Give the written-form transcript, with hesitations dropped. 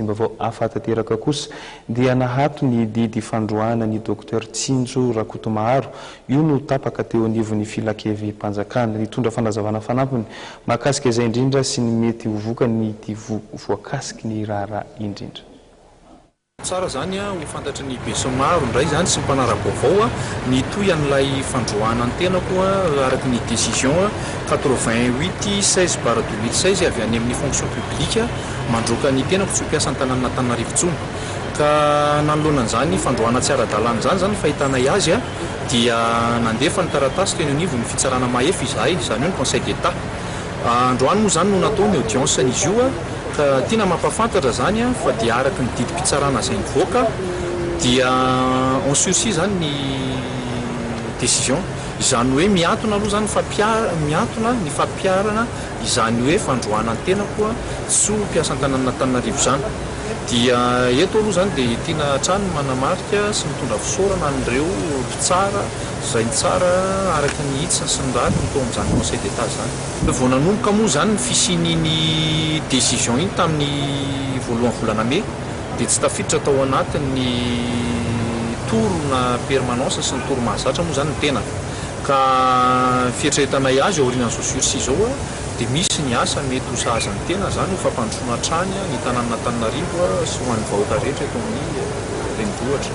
Mba vao ahafantateraka kosa dia nahato ny didy fandroana ny Dr Tsinjo Rakotomaharo. Io no tapaka teo anivon'ny filakevim-panjakana nitondra fanazavana fanampiny mahakasika izay indrindra sy ny mety ho vokany ity voakasiky ny raharaha indrindra. Tsara zany ho fantatry ny be sy maro indray zany sy mpanara-baovao ny toy an'ilay fandroana ny tena koa araky ny décision 88/16/2016 avy any amin'ny fonction publique mandroaka ny tenako tsy mpiasa an-tanàna Antananarivo intsony. Ka nanoloanan'izany fandroana tsy ara-dalàna zany fahitanay azy dia nandefa ny taratasy teny anivo ny fitsarana mahefy izahay, izany hoe ny Conseil d'État. Androany moa zany no natao ny audience izy io ka tiana mampafantatra zany fa dia araky ny didim-pitsarana izay nivoaka dia en sursis zany ny décision, izany hoe miantona aloha zany miantona ny fampiarana izany hoe fandroana ny tena koa tsy ho mpiasa an-tanàna Antananarivo zany. Dia eto aloha zany dia tiana hatrany manamarika sy mitondra fisaorana an'ireo mpitsara izay tsara araky ny hitsiny sy ny raty mitao amin'izany Conseil d'État zany. Vao nanomboka moa zany ny fisian'iny décision iny tamin'ny voalohan'ny volana Mai dia tsy tafiditra tao anatin'ny torona permanence sy ny toro mahazatra moa zany ny tena. Ka fieritreretanay azy aorian'izao sursis zao dia misy ny asa mety ho sahazan'ny tena zany ho fampandrosoana hatrany ny tanàna Antananarivo sy ho an'ny vahoaka rehetra eto amin'ny renivohitra.